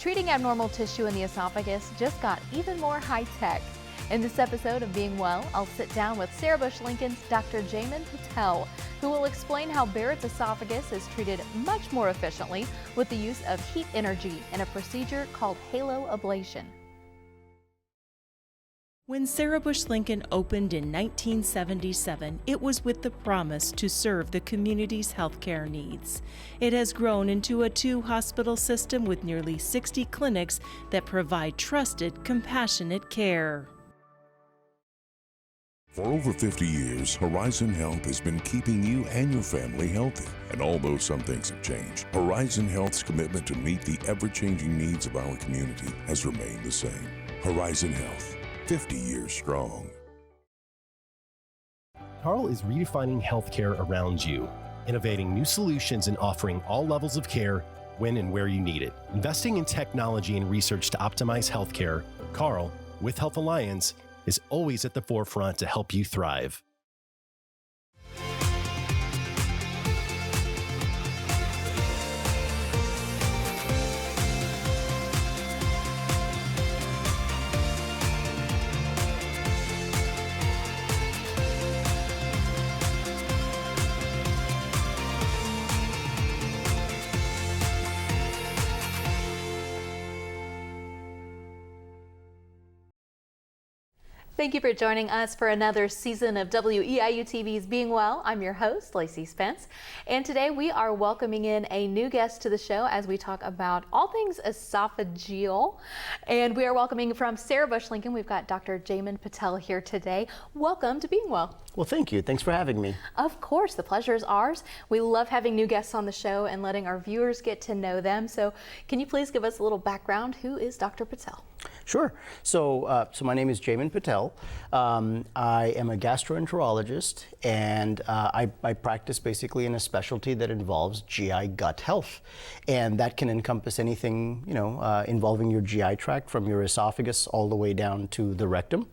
Treating abnormal tissue in the esophagus just got even more high-tech. In this episode of Being Well, I'll sit down with Sarah Bush Lincoln's Dr. Jaymon Patel, who will explain how Barrett's esophagus is treated much more efficiently with the use of heat energy in a procedure called HALO Ablation. When Sarah Bush Lincoln opened in 1977, it was with the promise to serve the community's healthcare needs. It has grown into a 2-hospital system with nearly 60 clinics that provide trusted, compassionate care. For over 50 years, Horizon Health has been keeping you and your family healthy. And although some things have changed, Horizon Health's commitment to meet the ever-changing needs of our community has remained the same. Horizon Health, 50 years strong. HALO is redefining healthcare around you, innovating new solutions and offering all levels of care when and where you need it. Investing in technology and research to optimize healthcare, HALO, with Health Alliance, is always at the forefront to help you thrive. Thank you for joining us for another season of WEIU TV's Being Well. I'm your host, Lacey Spence, and today we are welcoming in a new guest to the show as we talk about all things esophageal. And we are welcoming from Sarah Bush Lincoln, we've got Dr. Jaymon Patel here today. Welcome to Being Well. Well, thank you. Thanks for having me. Of course, the pleasure is ours. We love having new guests on the show and letting our viewers get to know them. So can you please give us a little background? Who is Dr. Patel? Sure. So my name is Jaymon Patel. I am a gastroenterologist, and I practice basically in a specialty that involves GI gut health. And that can encompass anything, involving your GI tract, from your esophagus all the way down to the rectum.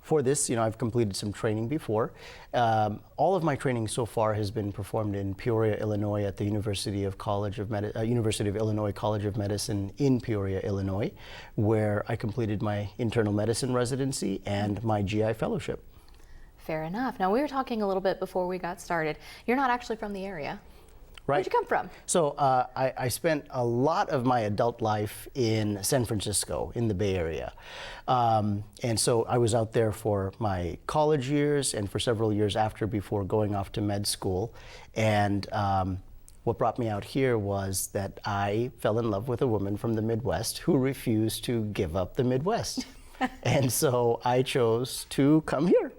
For this, I've completed some training before. All of my training so far has been performed in Peoria, Illinois, at the University of Illinois College of Medicine in Peoria, Illinois, where I completed my internal medicine residency and my GI fellowship. Fair enough. Now, we were talking a little bit before we got started. You're not actually from the area. Right. Where'd you come from? So I spent a lot of my adult life in San Francisco, in the Bay Area. And so I was out there for my college years and for several years after, before going off to med school. And what brought me out here was that I fell in love with a woman from the Midwest who refused to give up the Midwest. And so I chose to come here.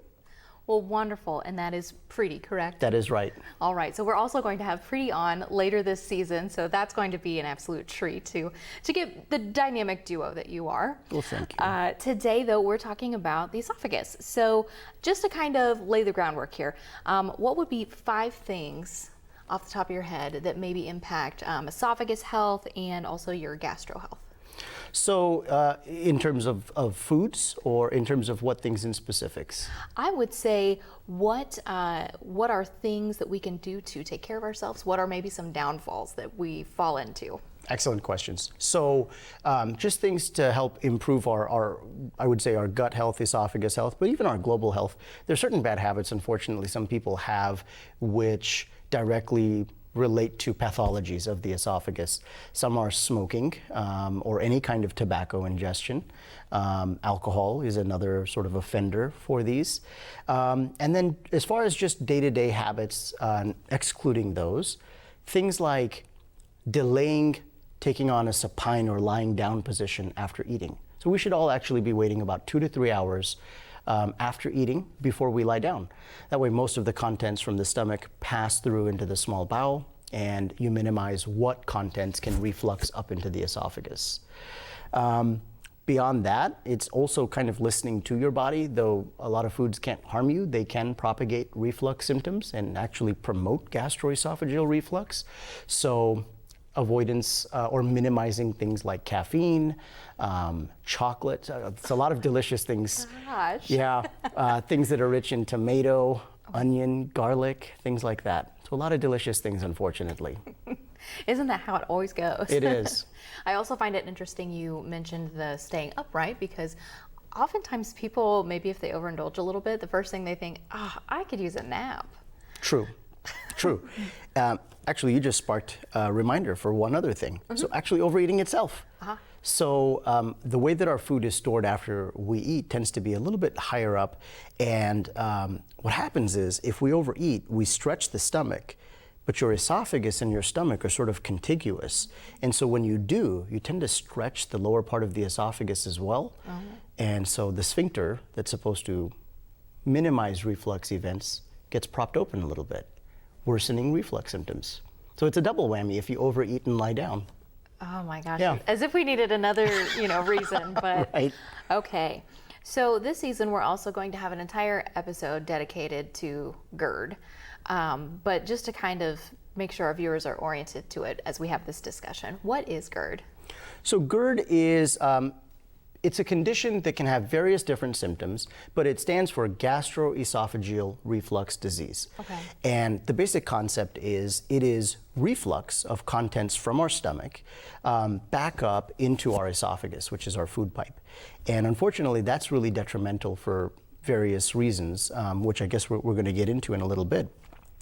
Well, wonderful, and that is Pretty, correct? That is right. All right, so we're also going to have Pretty on later this season, so that's going to be an absolute treat to get the dynamic duo that you are. Well, thank you. Today, though, we're talking about the esophagus. So just to kind of lay the groundwork here, what would be 5 things off the top of your head that maybe impact esophagus health and also your gastro health? So in terms of foods, or in terms of what things in specifics? I would say what are things that we can do to take care of ourselves? What are maybe some downfalls that we fall into? Excellent questions. So just things to help improve our, I would say, our gut health, esophagus health, but even our global health. There's certain bad habits, unfortunately, some people have, which directly relate to pathologies of the esophagus. Some are smoking or any kind of tobacco ingestion. Alcohol is another sort of offender for these. And then as far as just day-to-day habits, excluding those, things like delaying taking on a supine or lying down position after eating. So we should all actually be waiting about 2 to 3 hours after eating before we lie down. That way most of the contents from the stomach pass through into the small bowel, and you minimize what contents can reflux up into the esophagus. Beyond that, it's also kind of listening to your body. Though a lot of foods can't harm you, they can propagate reflux symptoms and actually promote gastroesophageal reflux. So avoidance or minimizing things like caffeine, chocolate. It's a lot of delicious things. Gosh. Yeah, things that are rich in tomato, onion, garlic, things like that. So a lot of delicious things, unfortunately. Isn't that how it always goes? It is. I also find it interesting you mentioned the staying upright, because oftentimes people, maybe if they overindulge a little bit, the first thing they think, I could use a nap. True. Actually, you just sparked a reminder for one other thing. So actually overeating itself. So the way that our food is stored after we eat tends to be a little bit higher up. And what happens is if we overeat, we stretch the stomach, but your esophagus and your stomach are sort of contiguous. And so when you do, you tend to stretch the lower part of the esophagus as well. And so the sphincter that's supposed to minimize reflux events gets propped open a little bit, worsening reflux symptoms. So it's a double whammy if you overeat and lie down. Oh my gosh, Yeah. as if we needed another, reason, but Right. Okay. So this season we're also going to have an entire episode dedicated to GERD, but just to kind of make sure our viewers are oriented to it as we have this discussion. What is GERD? So GERD is, it's a condition that can have various different symptoms, but it stands for gastroesophageal reflux disease. Okay. And the basic concept is it is reflux of contents from our stomach back up into our esophagus, which is our food pipe. And unfortunately, that's really detrimental for various reasons, which I guess we're going to get into in a little bit.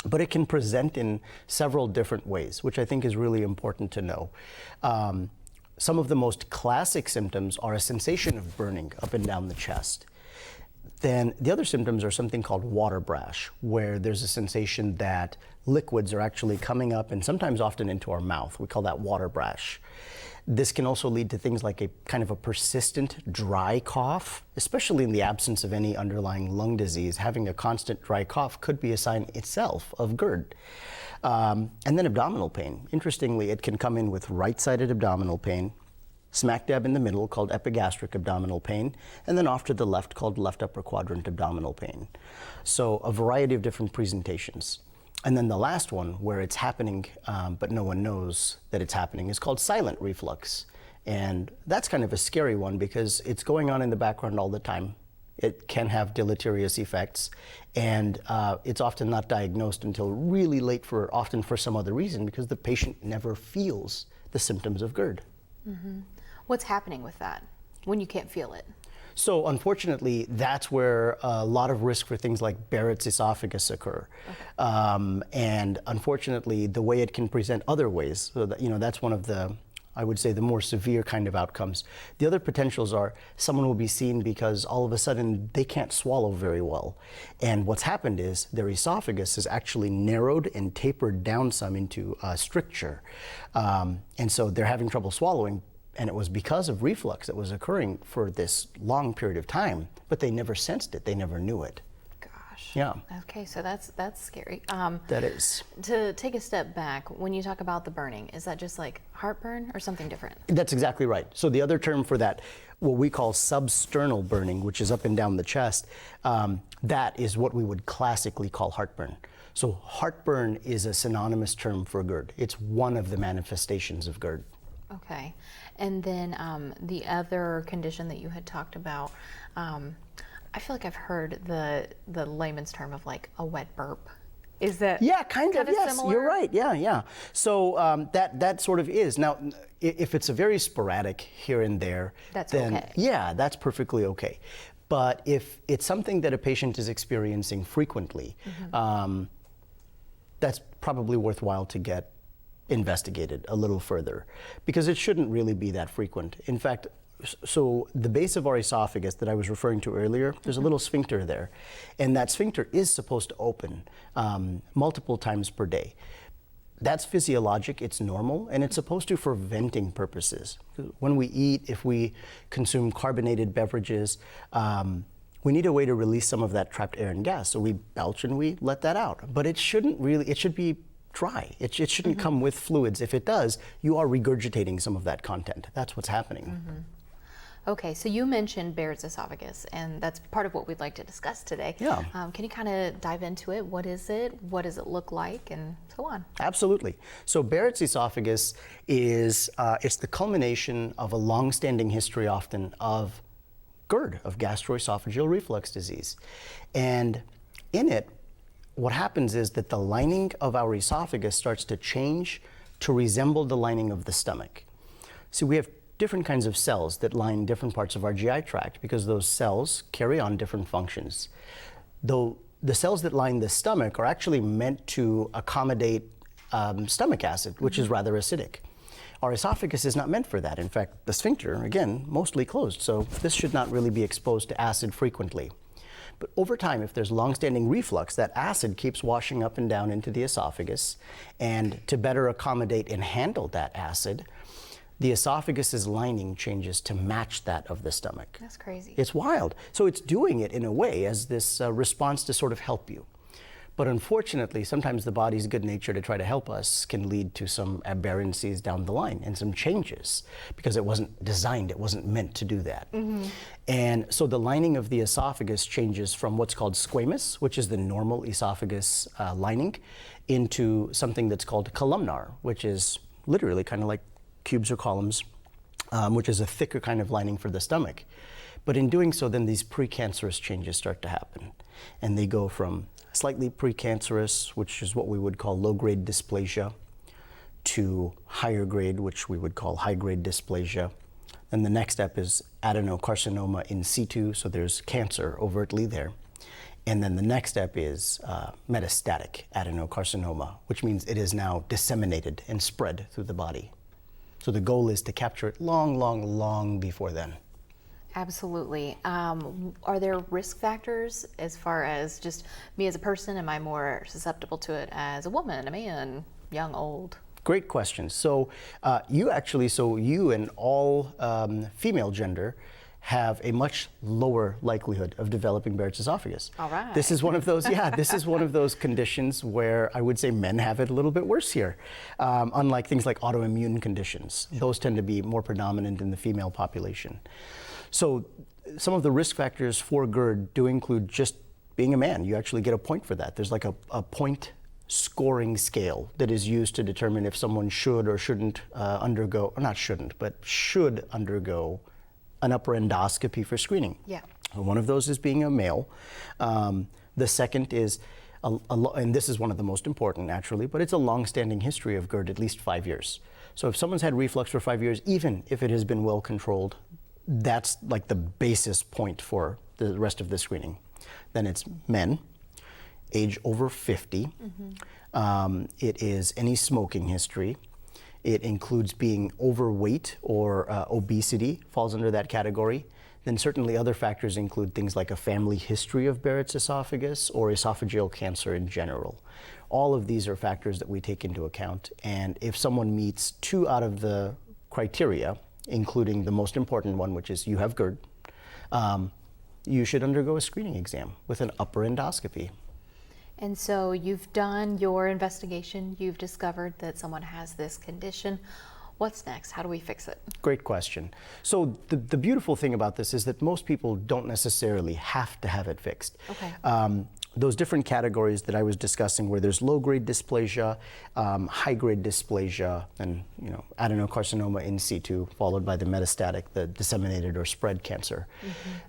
But it can present in several different ways, which I think is really important to know. Some of the most classic symptoms are a sensation of burning up and down the chest. Then the other symptoms are something called water brash, where there's a sensation that liquids are actually coming up and sometimes often into our mouth. We call that water brash. This can also lead to things like a kind of a persistent dry cough, especially in the absence of any underlying lung disease. Having a constant dry cough could be a sign itself of GERD. And then abdominal pain. Interestingly, it can come in with right-sided abdominal pain, smack dab in the middle called epigastric abdominal pain, and then off to the left called left upper quadrant abdominal pain. So a variety of different presentations. And then the last one, where it's happening, but no one knows that it's happening, is called silent reflux. And that's kind of a scary one because it's going on in the background all the time. It can have deleterious effects, and it's often not diagnosed until really late, often for some other reason, because the patient never feels the symptoms of GERD. What's happening with that when you can't feel it? So unfortunately, that's where a lot of risk for things like Barrett's esophagus occur. And unfortunately, the way it can present other ways, so that, that's one of the, I would say, the more severe kind of outcomes. The other potentials are someone will be seen because all of a sudden they can't swallow very well. And what's happened is their esophagus is actually narrowed and tapered down some into stricture. And so they're having trouble swallowing. And it was because of reflux that was occurring for this long period of time, but they never sensed it, they never knew it. Gosh. Yeah. Okay, so that's scary. That is. To take a step back, when you talk about the burning, is that just like heartburn or something different? That's exactly right. So the other term for that, what we call substernal burning, which is up and down the chest, that is what we would classically call heartburn. So heartburn is a synonymous term for GERD. It's one of the manifestations of GERD. Okay. And then the other condition that you had talked about, I feel like I've heard the layman's term of like a wet burp. Is that kind of yes, similar? You're right, yeah. So that sort of is. Now, if it's a very sporadic here and there, then okay. Yeah, that's perfectly okay. But if it's something that a patient is experiencing frequently, that's probably worthwhile to get investigated a little further, because it shouldn't really be that frequent. In fact, so the base of our esophagus that I was referring to earlier, there's a little sphincter there, and that sphincter is supposed to open multiple times per day. That's physiologic, it's normal, and it's supposed to for venting purposes. When we eat, if we consume carbonated beverages, we need a way to release some of that trapped air and gas, so we belch and we let that out. But it shouldn't really, it should be dry. It shouldn't come with fluids. If it does, you are regurgitating some of that content. That's what's happening. Okay, so you mentioned Barrett's esophagus, and that's part of what we'd like to discuss today. Yeah. Can you kind of dive into it? What is it? What does it look like? And so on. Absolutely. So Barrett's esophagus is it's the culmination of a long-standing history often of GERD, of gastroesophageal reflux disease. And in it, what happens is that the lining of our esophagus starts to change to resemble the lining of the stomach. So we have different kinds of cells that line different parts of our GI tract because those cells carry on different functions. Though the cells that line the stomach are actually meant to accommodate stomach acid, which is rather acidic. Our esophagus is not meant for that. In fact, the sphincter, again, mostly closed, so this should not really be exposed to acid frequently. But over time, if there's long-standing reflux, that acid keeps washing up and down into the esophagus, and to better accommodate and handle that acid, the esophagus's lining changes to match that of the stomach. That's crazy. It's wild. So it's doing it in a way as this response to sort of help you. But unfortunately, sometimes the body's good nature to try to help us can lead to some aberrancies down the line and some changes because it wasn't designed, it wasn't meant to do that. And so the lining of the esophagus changes from what's called squamous, which is the normal esophagus lining, into something that's called columnar, which is literally kind of like cubes or columns, which is a thicker kind of lining for the stomach. But in doing so, then these precancerous changes start to happen. And they go from slightly precancerous, which is what we would call low-grade dysplasia, to higher grade, which we would call high-grade dysplasia. And the next step is adenocarcinoma in situ, so there's cancer overtly there. And then the next step is metastatic adenocarcinoma, which means it is now disseminated and spread through the body. So the goal is to capture it long, long, long before then. Absolutely. Are there risk factors as far as just me as a person? Am I more susceptible to it as a woman, a man, young, old? Great question. So you and all female gender have a much lower likelihood of developing Barrett's esophagus. All right. This is one of those, this is one of those conditions where I would say men have it a little bit worse here. Unlike things like autoimmune conditions, those tend to be more predominant in the female population. So some of the risk factors for GERD do include just being a man. You actually get a point for that. There's like a point scoring scale that is used to determine if someone should or shouldn't undergo, or not shouldn't, but should undergo an upper endoscopy for screening. Yeah. One of those is being a male. The second is, and this is one of the most important naturally, but it's a long-standing history of GERD, at least 5 years. So if someone's had reflux for 5 years, even if it has been well controlled, that's like the basis point for the rest of the screening. Then it's men, age over 50. It is any smoking history. It includes being overweight or obesity falls under that category. Then certainly other factors include things like a family history of Barrett's esophagus or esophageal cancer in general. All of these are factors that we take into account. And if someone meets 2 out of the criteria, including the most important one, which is you have GERD, you should undergo a screening exam with an upper endoscopy. And so you've done your investigation, you've discovered that someone has this condition. What's next? How do we fix it? Great question. So the beautiful thing about this is that most people don't necessarily have to have it fixed. Okay. Those different categories that I was discussing, where there's low-grade dysplasia, high-grade dysplasia, and adenocarcinoma in situ, followed by the metastatic, the disseminated or spread cancer.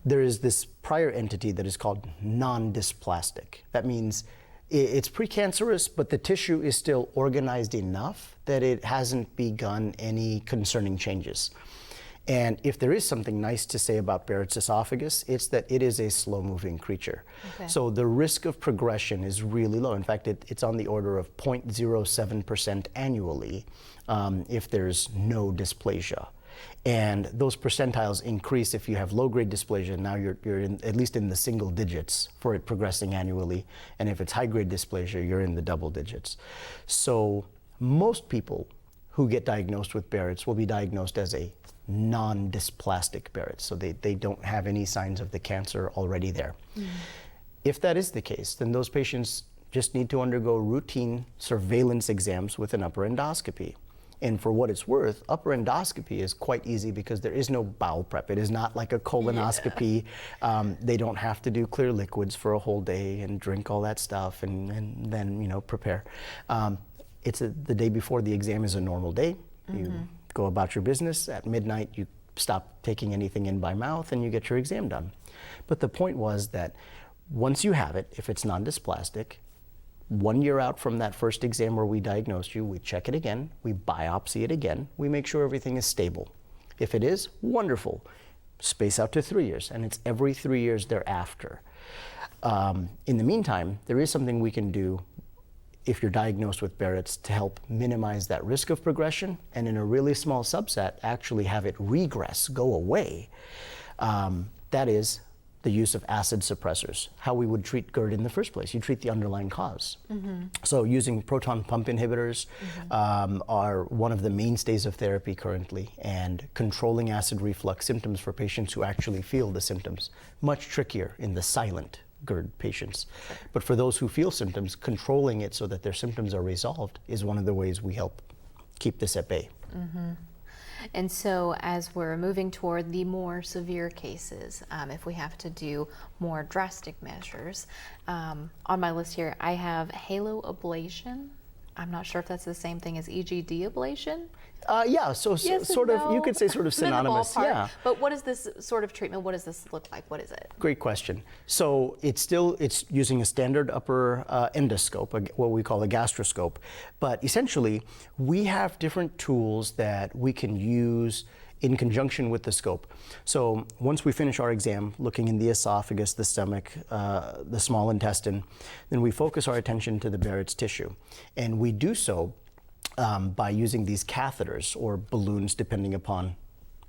There is this prior entity that is called non-dysplastic. That means it's precancerous, but the tissue is still organized enough that it hasn't begun any concerning changes. And if there is something nice to say about Barrett's esophagus, it's that it is a slow-moving creature. Okay. So the risk of progression is really low. In fact, it's on the order of 0.07% annually if there's no dysplasia. And those percentiles increase if you have low-grade dysplasia. Now you're at least in the single digits for it progressing annually. And if it's high-grade dysplasia, you're in the double digits. So most people who get diagnosed with Barrett's will be diagnosed as a non-dysplastic Barrett's, so they don't have any signs of the cancer already there. If that is the case, then those patients just need to undergo routine surveillance exams with an upper endoscopy. And for what it's worth, upper endoscopy is quite easy because there is no bowel prep. It is not like a colonoscopy. They don't have to do clear liquids for a whole day and drink all that stuff and then prepare. It's the day before the exam is a normal day. You go about your business. At midnight, you stop taking anything in by mouth and you get your exam done. But the point was that once you have it, if it's non-dysplastic, 1 year out from that first exam where we diagnosed you, we check it again, we biopsy it again, we make sure everything is stable. If it is, wonderful. Space out to 3 years, and it's every 3 years thereafter. In the meantime, there is something we can do if you're diagnosed with Barrett's to help minimize that risk of progression, and in a really small subset, actually have it regress, go away. That is the use of acid suppressors, how we would treat GERD in the first place. You treat the underlying cause. So using proton pump inhibitors are one of the mainstays of therapy currently, and controlling acid reflux symptoms for patients who actually feel the symptoms. Much trickier in the silent GERD patients. But for those who feel symptoms, controlling it so that their symptoms are resolved is one of the ways we help keep this at bay. And so as we're moving toward the more severe cases, if we have to do more drastic measures, on my list here I have HALO Ablation. I'm not sure if that's the same thing as EGD ablation. Yeah, so Yes sort and of, you no. could say sort of I'm in the synonymous. ballpark. Yeah. But what is this sort of treatment? What does this look like? What is it? Great question. So it's using a standard upper endoscope, what we call a gastroscope. But essentially, we have different tools that we can use in conjunction with the scope. So once we finish our exam, looking in the esophagus, the stomach, the small intestine, then we focus our attention to the Barrett's tissue. And we do so by using these catheters or balloons, depending upon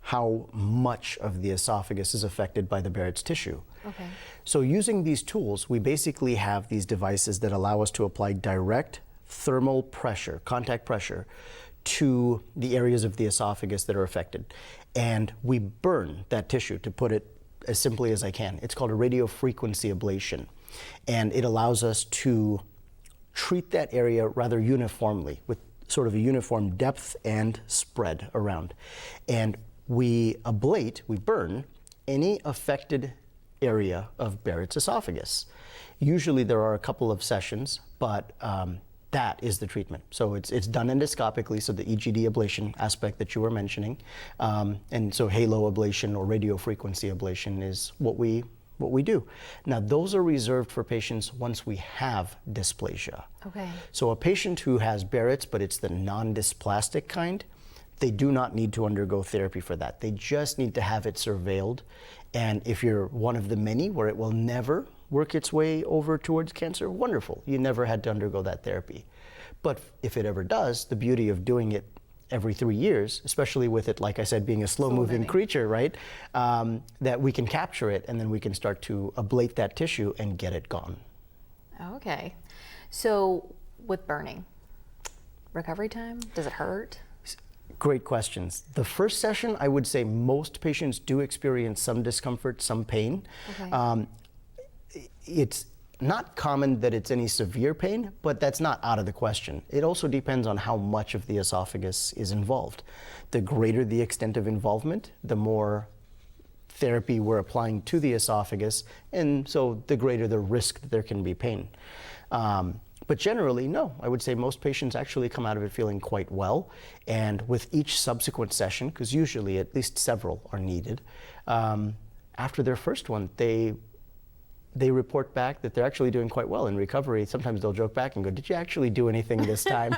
how much of the esophagus is affected by the Barrett's tissue. Okay. So using these tools, we basically have these devices that allow us to apply direct thermal pressure, contact pressure, to the areas of the esophagus that are affected. And we burn that tissue, to put it as simply as I can. It's called a radiofrequency ablation. And it allows us to treat that area rather uniformly, with sort of a uniform depth and spread around. And we ablate, we burn, any affected area of Barrett's esophagus. Usually there are a couple of sessions, but that is the treatment. So it's done endoscopically, so the EGD ablation aspect that you were mentioning. And so HALO ablation or radiofrequency ablation is what we do. Now, those are reserved for patients once we have dysplasia. Okay. So a patient who has Barrett's, but it's the non-dysplastic kind, they do not need to undergo therapy for that. They just need to have it surveilled. And if you're one of the many where it will never work its way over towards cancer, wonderful. You never had to undergo that therapy. But if it ever does, the beauty of doing it every 3 years, especially with it, like I said, being a slow-moving creature, right? That we can capture it, and then we can start to ablate that tissue and get it gone. Okay. So with burning, recovery time, does it hurt? Great questions. The first session, I would say most patients do experience some discomfort, some pain. Okay. It's not common that it's any severe pain, but that's not out of the question. It also depends on how much of the esophagus is involved. The greater the extent of involvement, the more therapy we're applying to the esophagus, and so the greater the risk that there can be pain. But generally, no. I would say most patients actually come out of it feeling quite well, and with each subsequent session, because usually at least several are needed, after their first one, they report back that they're actually doing quite well in recovery. Sometimes they'll joke back and go, "Did you actually do anything this time?"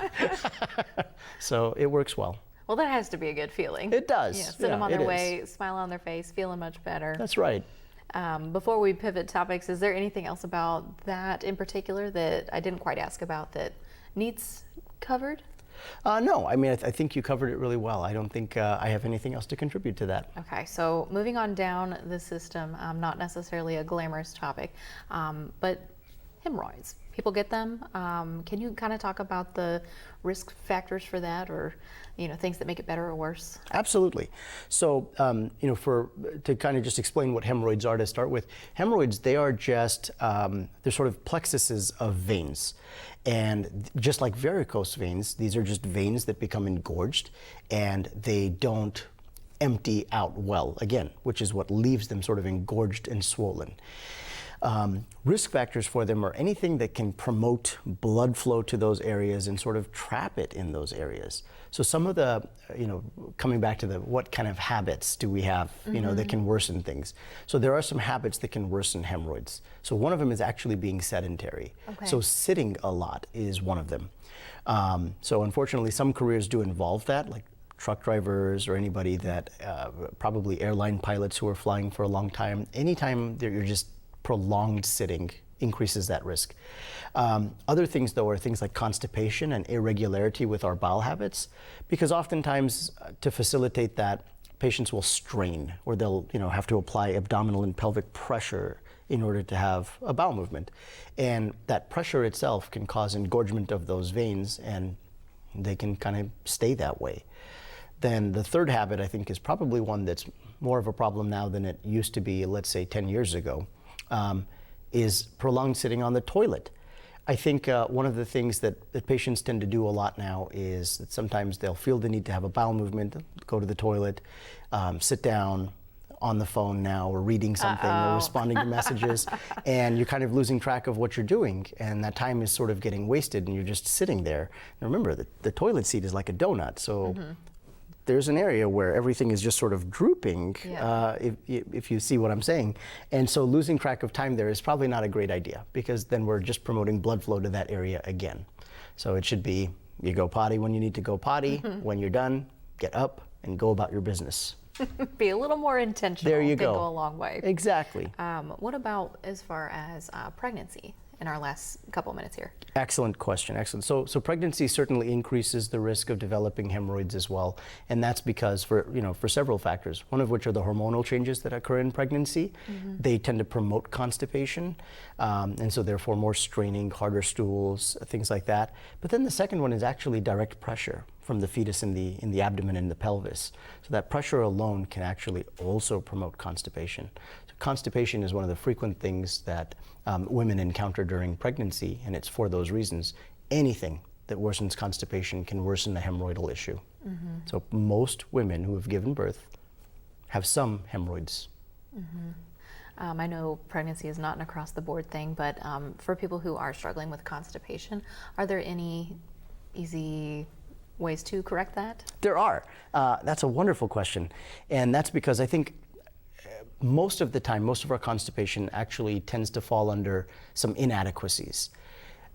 So it works well. Well, that has to be a good feeling. It does. Yeah, send them on it their is. way, smile on their face, feeling much better. That's right. Before we pivot topics, is there anything else about that in particular that I didn't quite ask about that needs covered? No, I mean, I think you covered it really well. I don't think I have anything else to contribute to that. Okay, so moving on down the system, not necessarily a glamorous topic, but hemorrhoids. People get them. Can you kind of talk about the risk factors for that, or things that make it better or worse? Absolutely. So, to kind of just explain what hemorrhoids are to start with, hemorrhoids, they are just, they're sort of plexuses of veins. And just like varicose veins, these are just veins that become engorged and they don't empty out well, again, which is what leaves them sort of engorged and swollen. Risk factors for them are anything that can promote blood flow to those areas and sort of trap it in those areas. So some of the, coming back to the what kind of habits do we have, that can worsen things. So there are some habits that can worsen hemorrhoids. So one of them is actually being sedentary. Okay. So sitting a lot is one of them. So unfortunately, some careers do involve that, like truck drivers or anybody that, probably airline pilots who are flying for a long time. Anytime that you're just prolonged sitting increases that risk. Other things, though, are things like constipation and irregularity with our bowel habits, because oftentimes to facilitate that, patients will strain, or they'll have to apply abdominal and pelvic pressure in order to have a bowel movement. And that pressure itself can cause engorgement of those veins, and they can kind of stay that way. Then the third habit, I think, is probably one that's more of a problem now than it used to be, let's say, 10 years ago, is prolonged sitting on the toilet. I think one of the things that patients tend to do a lot now is that sometimes they'll feel the need to have a bowel movement, go to the toilet, sit down on the phone now, or reading something, or responding to messages, and you're kind of losing track of what you're doing, and that time is sort of getting wasted, and you're just sitting there. And remember, the toilet seat is like a donut, so there's an area where everything is just sort of drooping, if you see what I'm saying. And so losing track of time there is probably not a great idea, because then we're just promoting blood flow to that area again. So it should be, you go potty when you need to go potty, when you're done, get up and go about your business. Be a little more intentional. There you can go. go a long way. Exactly. What about as far as pregnancy in our last couple minutes here? Excellent question, excellent. So pregnancy certainly increases the risk of developing hemorrhoids as well, and that's because for several factors, one of which are the hormonal changes that occur in pregnancy. They tend to promote constipation, and so therefore more straining, harder stools, things like that. But then the second one is actually direct pressure from the fetus in the abdomen and the pelvis. So that pressure alone can actually also promote constipation. So constipation is one of the frequent things that women encounter during pregnancy, and it's for those reasons. Anything that worsens constipation can worsen the hemorrhoidal issue. So most women who have given birth have some hemorrhoids. I know pregnancy is not an across-the-board thing, but for people who are struggling with constipation, are there any easy ways to correct that? There are. That's a wonderful question. And that's because I think most of the time, most of our constipation actually tends to fall under some inadequacies.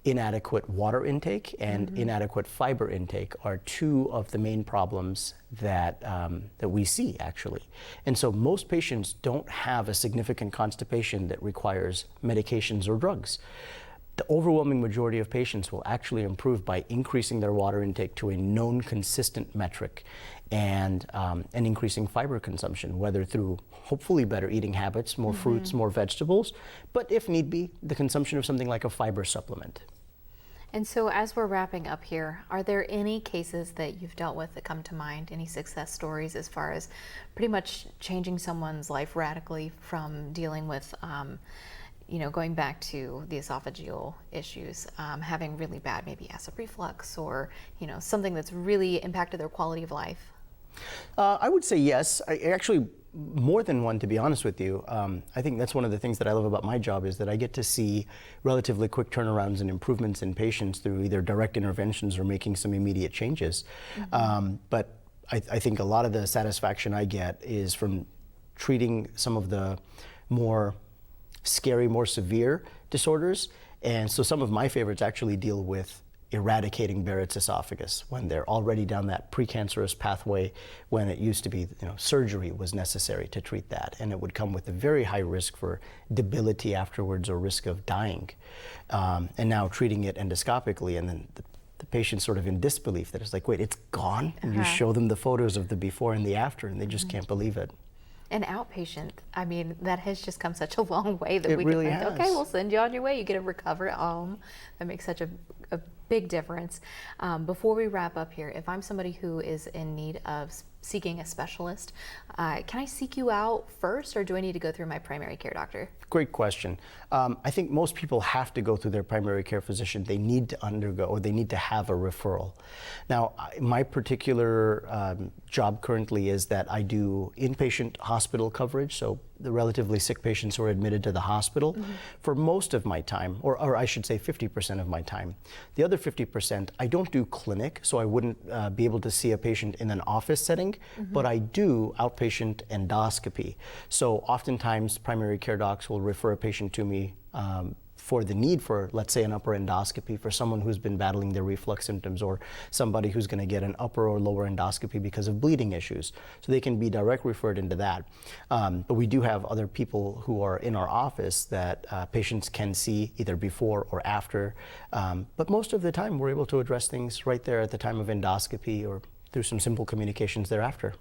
Inadequate water intake and inadequate fiber intake are two of the main problems that we see, actually. And so most patients don't have a significant constipation that requires medications or drugs. The overwhelming majority of patients will actually improve by increasing their water intake to a known consistent metric, and increasing fiber consumption, whether through hopefully better eating habits, more fruits, more vegetables, but if need be, the consumption of something like a fiber supplement. And so as we're wrapping up here, are there any cases that you've dealt with that come to mind, any success stories as far as pretty much changing someone's life radically from dealing with going back to the esophageal issues, having really bad maybe acid reflux, or something that's really impacted their quality of life? I would say yes. Actually, more than one, to be honest with you. I think that's one of the things that I love about my job, is that I get to see relatively quick turnarounds and improvements in patients through either direct interventions or making some immediate changes. But I think a lot of the satisfaction I get is from treating some of the more scary, more severe disorders. And so some of my favorites actually deal with eradicating Barrett's esophagus when they're already down that precancerous pathway, when it used to be, surgery was necessary to treat that, and it would come with a very high risk for debility afterwards or risk of dying. And now treating it endoscopically, and then the patient's sort of in disbelief that it's like, wait, it's gone? And you show them the photos of the before and the after, and they just can't believe it. And outpatient, I mean, that has just come such a long way that It we really can think, has. okay, we'll send you on your way. You get to recover at home. That makes such a big difference. Before we wrap up here, if I'm somebody who is in need of seeking a specialist, can I seek you out first, or do I need to go through my primary care doctor? Great question. I think most people have to go through their primary care physician. They need to undergo, or they need to have a referral. Now, my particular job currently is that I do inpatient hospital coverage, so the relatively sick patients who are admitted to the hospital for most of my time, or I should say 50% of my time. The other 50%, I don't do clinic, so I wouldn't be able to see a patient in an office setting, but I do outpatient endoscopy. So oftentimes primary care docs will refer a patient to me for the need for, let's say, an upper endoscopy for someone who's been battling their reflux symptoms, or somebody who's going to get an upper or lower endoscopy because of bleeding issues. So they can be direct referred into that. But we do have other people who are in our office that patients can see either before or after. But most of the time we're able to address things right there at the time of endoscopy, or through some simple communications thereafter.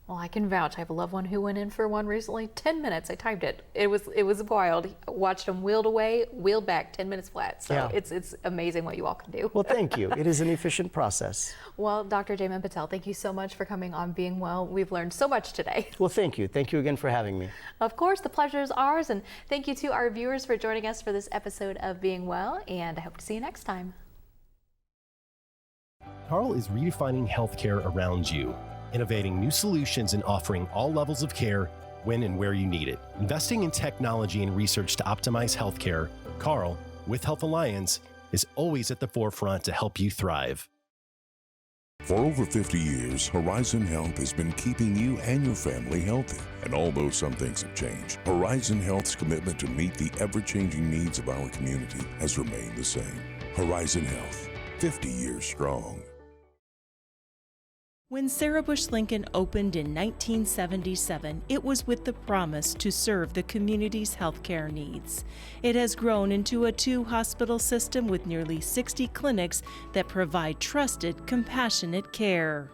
Well, I can vouch. I have a loved one who went in for one recently. 10 minutes. I timed it. It was wild. Watched him wheeled away, wheeled back, 10 minutes flat. So Yeah. it's amazing what you all can do. Well, thank you. It is an efficient process. Well, Dr. Jaymon Patel, thank you so much for coming on Being Well. We've learned so much today. Well, thank you. Thank you again for having me. Of course, the pleasure is ours, and thank you to our viewers for joining us for this episode of Being Well, and I hope to see you next time. HALO is redefining healthcare around you, innovating new solutions and offering all levels of care when and where you need it. Investing in technology and research to optimize healthcare, Carl, with Health Alliance, is always at the forefront to help you thrive. For over 50 years, Horizon Health has been keeping you and your family healthy. And although some things have changed, Horizon Health's commitment to meet the ever-changing needs of our community has remained the same. Horizon Health, 50 years strong. When Sarah Bush Lincoln opened in 1977, it was with the promise to serve the community's healthcare needs. It has grown into a 2-hospital system with nearly 60 clinics that provide trusted, compassionate care.